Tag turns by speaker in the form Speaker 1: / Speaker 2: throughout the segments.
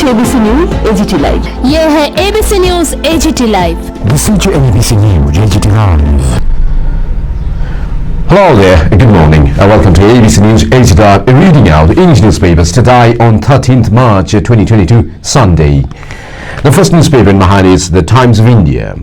Speaker 1: to ABC News AgtLive.
Speaker 2: ये है ABC News AgtLive.
Speaker 3: Listen to ABC News AgtLive.
Speaker 4: Hello there, good morning and welcome to ABC News AgtLive, reading out English newspapers today on 13th March 2022, Sunday. The first newspaper in my hand is The Times of India.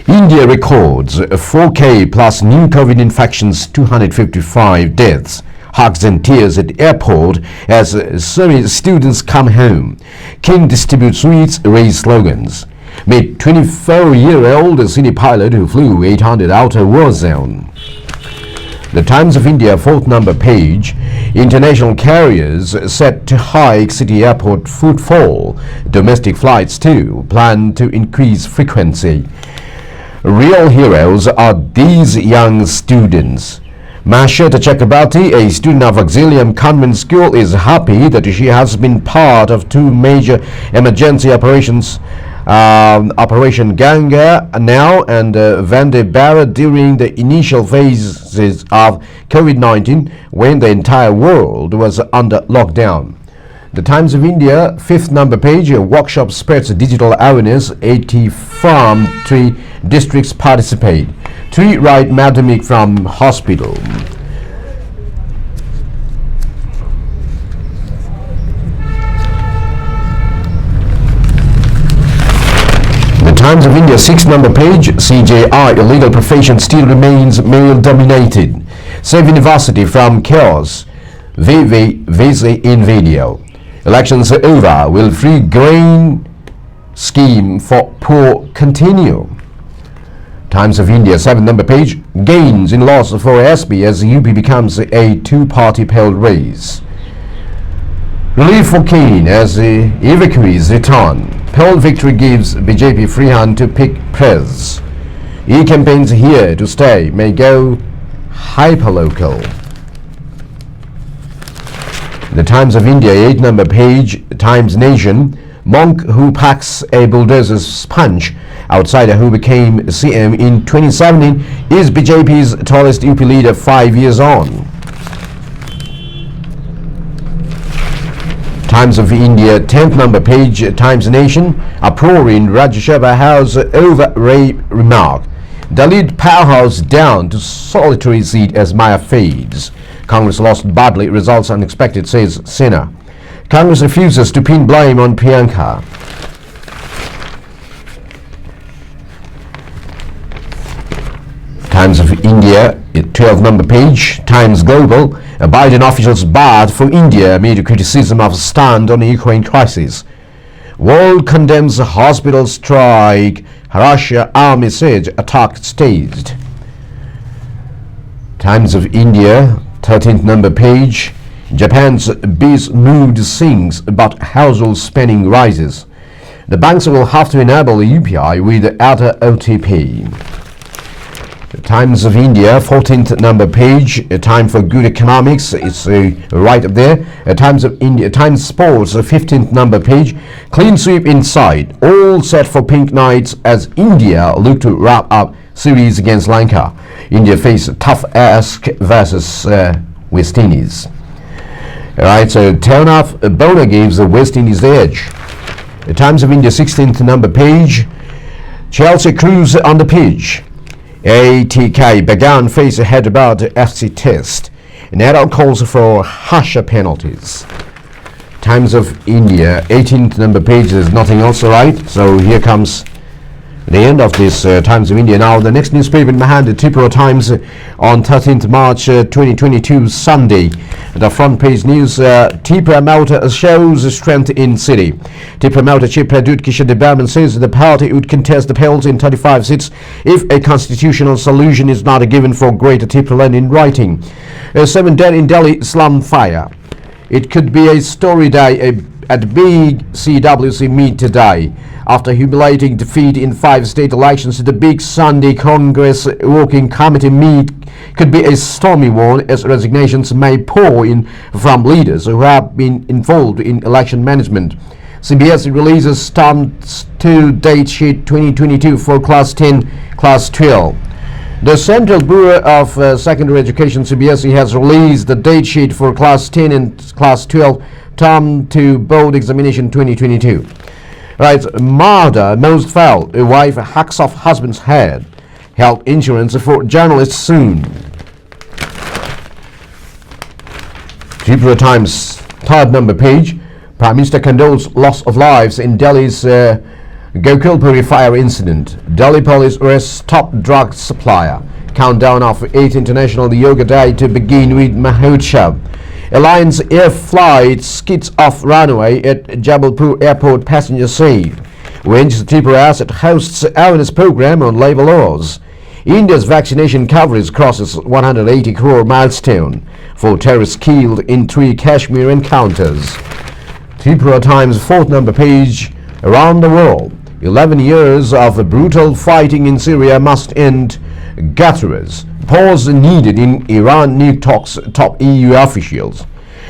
Speaker 4: India records 4K plus new COVID infections, 255 deaths. Hugs and tears at airport as service students come home. King distributes sweets, raise slogans. Meet 24-year-old city pilot who flew 800 outer war zone. The Times of India fourth number page. International carriers set to hike city airport footfall. Domestic flights too plan to increase frequency. Real heroes are these young students. Mashata Chakrabarti, a student of Auxilium Convent School, is happy that she has been part of two major emergency operations, Operation Ganga now and Vande Bharat during the initial phases of COVID-19 when the entire world was under lockdown. The Times of India, fifth number page, a workshop spreads digital awareness. 80 from 3 districts participate. 3 write madamic from hospital. The Times of India, sixth number page, CJI, illegal profession still remains male dominated. Save University from chaos. VV in video. Elections are over. Will free grain scheme for poor continue? Times of India, 7th number page. Gains in loss for SB as UP becomes a two-party poll race. Relief for Kane as evacuees return. Poll victory gives BJP free hand to pick press. E-campaigns here to stay may go hyperlocal. The Times of India, 8th number page. Times Nation. Monk who packs a bulldozer's punch. Outsider who became CM in 2017 is BJP's tallest UP leader 5 years on. Times of India, 10th number page. Times Nation. Uproar in Rajya Sabha House over rape remark. Dalit powerhouse down to solitary seat as Maya fades. Congress lost badly, results unexpected, says Sena. Congress refuses to pin blame on Priyanka. Times of India, 12th number page. Times Global. Biden officials barred for India amid criticism of stand on Ukraine crisis. World condemns hospital strike. Russia army says attack staged. Times of India, 13th number page. Japan's biz mood sings but household spending rises. The banks will have to enable UPI with other OTP. The Times of India, 14th number page. A time for good economics. It's right up there. Times of India, Times Sports, 15th number page. Clean sweep inside. All set for pink nights as India look to wrap up series against Lanka. India face tough ask versus West Indies. Alright, so turn off Bona gives the West Indies the edge. The Times of India, 16th number page. Chelsea crews on the pitch. ATK began face Hyderabad FC test. Nadal calls for harsher penalties. Times of India, 18th number page. There's nothing else, alright. So here comes the end of this Times of India. Now the next newspaper in my hand, the Tripura Times, on 13th March 2022, Sunday. The front page news, Tripura Mauta shows strength in city. Tripura Mauta Chief Pradut Kishan Debarman says the party would contest the polls in 35 seats if a constitutional solution is not given for Greater Tripura land in writing. 7 dead in Delhi slum fire. It could be a story day at big CWC meet today. After humiliating defeat in 5 state elections, the big Sunday Congress Working Committee meet could be a stormy one as resignations may pour in from leaders who have been involved in election management. CBS releases stamp 2 date sheet 2022 for Class 10, Class 12. The Central Bureau of Secondary Education, CBSE, has released the date sheet for Class 10 and Class 12 Term to Board Examination 2022. Right, murder most foul. A wife hacks off husband's head. Health insurance for journalists soon. Tripura Times third number page. Prime Minister condoles loss of lives in Delhi's Gokulpuri fire incident. Delhi police arrests top drug supplier. Countdown of 8th International Yoga Day to begin with Mahotsav. Alliance air flight skids off runway at Jabalpur Airport, passengers saved. Wins Tripura Asset hosts awareness program on labor laws. India's vaccination coverage crosses 180 crore milestone. 4 terrorists killed in 3 Kashmir encounters. Tripura Times fourth number page. Around the world, 11 years of brutal fighting in Syria must end. Guterres. Pause needed in Iran nuke talks, top EU officials.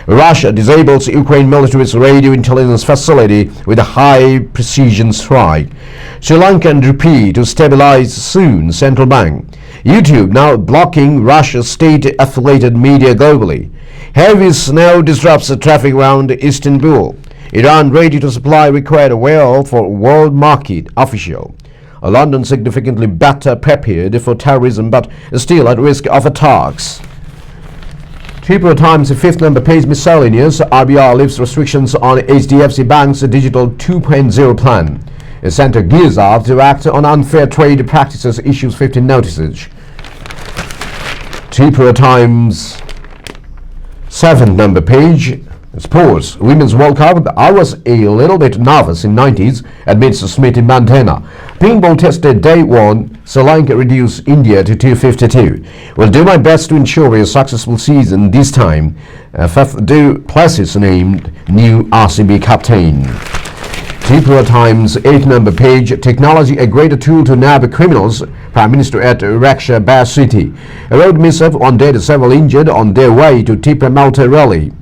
Speaker 4: Russia disables Ukraine military's radio intelligence facility with a high precision strike. Sri Lankan rupee to stabilize soon, central bank. YouTube now blocking Russia's state-affiliated media globally. Heavy snow disrupts the traffic around Istanbul. Iran ready to supply required oil for world market, official. London significantly better prepared for terrorism but still at risk of attacks. Tripura Times fifth number page miscellaneous. RBI lifts restrictions on HDFC Bank's digital 2.0 plan. The centre gears up to act on unfair trade practices, issues 15 notices. Tripura Times seventh number page. Sports. Women's World Cup. I was a little bit nervous in 90s, admits Smith in Montana. Pinball tested day 1. Sri Lanka reduced India to 252. Will do my best to ensure a successful season this time. Faf du Plessis named new RCB captain. Tripura Times 8th number page. Technology a greater tool to nab criminals. Prime Minister at Raksha Bear City. A road mishap on dead, several injured on their way to Tripura Malta rally.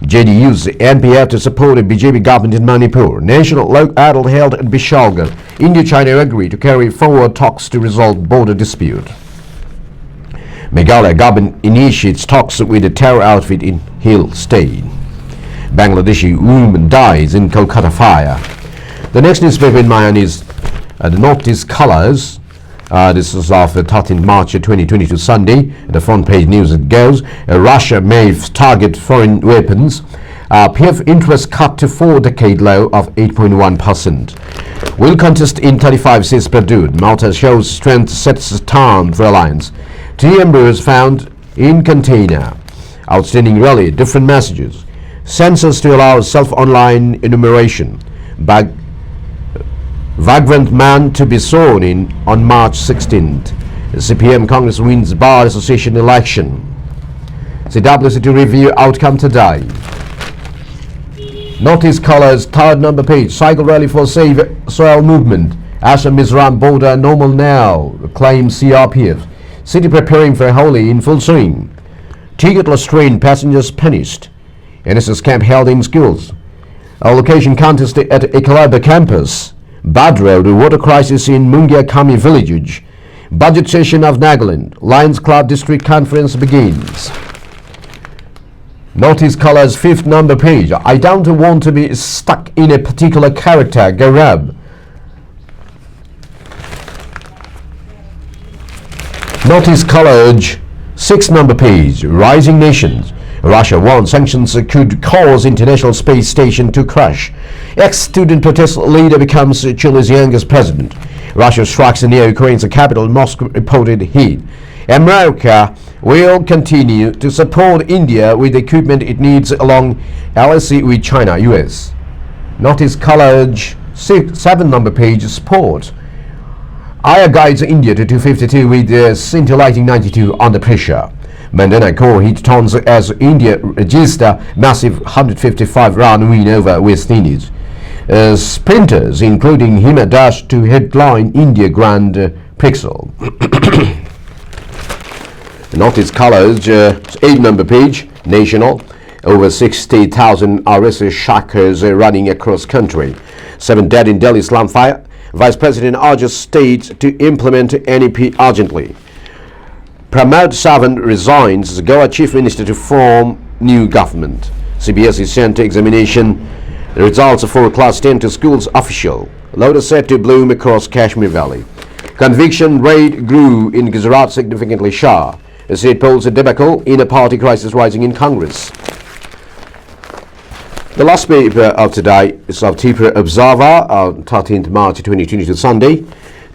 Speaker 4: JD used NPF to support a BJP government in Manipur. National Lok Adel held at Bishalgarh. India-China agree to carry forward talks to resolve border dispute. Meghalaya government initiates talks with a terror outfit in Hill State. Bangladeshi woman dies in Kolkata fire. The next newspaper in my hand is the Northeast Colors. This is of 13th March 2022 Sunday. The front page news it goes. Russia may target foreign weapons. PF interest cut to 4-decade low of 8.1%. Will contest in 35 seats per dude. Malta shows strength, sets term for alliance. 3 embryos found in container. Outstanding rally, different messages. Census to allow self-online enumeration. Vagrant man to be sworn in on March 16th. The CPM Congress wins Bar Association election. CWC to review outcome today. Northeast Colors third number page. Cycle rally for Save Soil movement. Assam Mizoram border normal now, claims CRPF. City preparing for Holi in full swing. Ticketless train passengers punished. NSS camp held in schools. Allocation contest at AgtLive campus. Bad road, water crisis in Mungia Kami village. Budget session of Nagaland. Lions Club District Conference begins. Northeast Colors fifth number page. I don't want to be stuck in a particular character. Garab. Northeast College sixth number page. Rising nations. Russia warns sanctions could cause International Space Station to crash. Ex-student protest leader becomes Chile's youngest president. Russia strikes near Ukraine's capital, Moscow reported heat. America will continue to support India with the equipment it needs along LSE with China, US. Northeast College 7 number page sport. Aya guides India to 252 with scintillating 92 under pressure. Mandana core heat tons as India register massive 155-run win over West Indies. Sprinters including Hima Dash to headline India Grand Prix. Northeast College 8 number page. National. Over 60,000 RSS shackers running across country. 7 dead in Delhi slum fire. Vice President urges states to implement NEP urgently. Pramod Sawant resigns as Goa Chief Minister to form new government. CBSE sent examination results for Class 10 to schools official. Lotus set to bloom across Kashmir Valley. Conviction rate grew in Gujarat significantly. Shah. State polls a debacle in a party crisis rising in Congress. The last paper of today is of Tripura Observer on 13th March 2022 Sunday.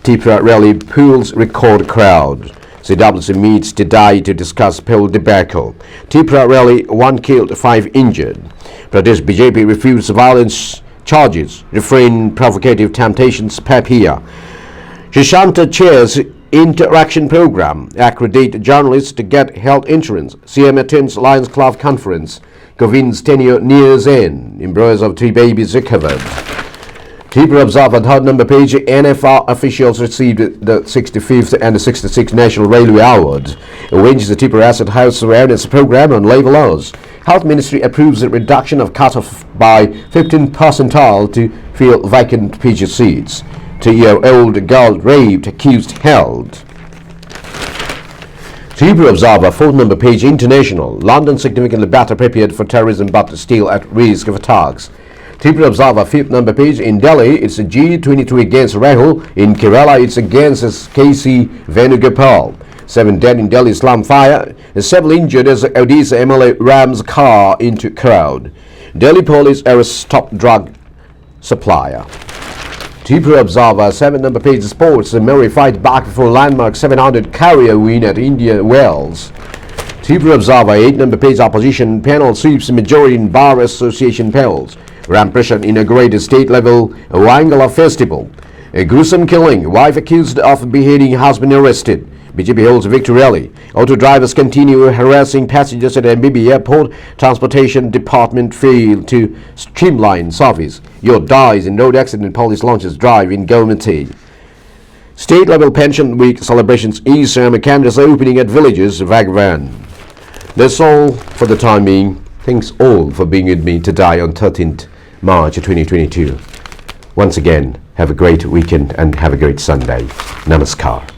Speaker 4: Tripura rally pulls record crowd. CWC meets today to discuss poll debacle. Tripura rally, 1 killed, 5 injured. Pradesh BJP refused violence charges, refrain provocative temptations, Papia. Shishanta chairs interaction program, accredit journalists to get health insurance. CM attends Lions Club conference. Govind's tenure nears end. Embrace of 3 babies recovered. Tripura Observer, third number page. NFR officials received the 65th and the 66th National Railway Awards. Arranges the Tripura Asset House Awareness Program on labor laws. Health Ministry approves the reduction of cut-off by 15 percentile to fill vacant PG seats. 2-year-old girl raped, accused held. Tripura Observer, fourth number page. International. London significantly better prepared for terrorism but still at risk of attacks. Tripura Observer, fifth number page. In Delhi, it's a G23 against Rahul. In Kerala, it's against KC Venugopal. 7 dead in Delhi slum fire. Several injured as Odisha MLA rams car into crowd. Delhi police arrests top drug supplier. Tripura Observer, 7 number page. Sports. Murray fight back for landmark 700 carrier win at India Wells. Tripura Observer, 8 number page. Opposition panel sweeps majority in Bar Association panels. Ramprashan inaugurated state-level Wangala festival. A gruesome killing. Wife accused of beheading husband arrested. BJP holds victory rally. Auto drivers continue harassing passengers at MBB Airport. Transportation Department failed to streamline service. Yacht dies in road accident. Police launches drive in government aid. State-level pension week celebrations. E-Sam candidates opening at villages. Vagvan. That's all for the time being. Thanks all for being with me today on 13th March 2022. Once again, have a great weekend and have a great Sunday. Namaskar.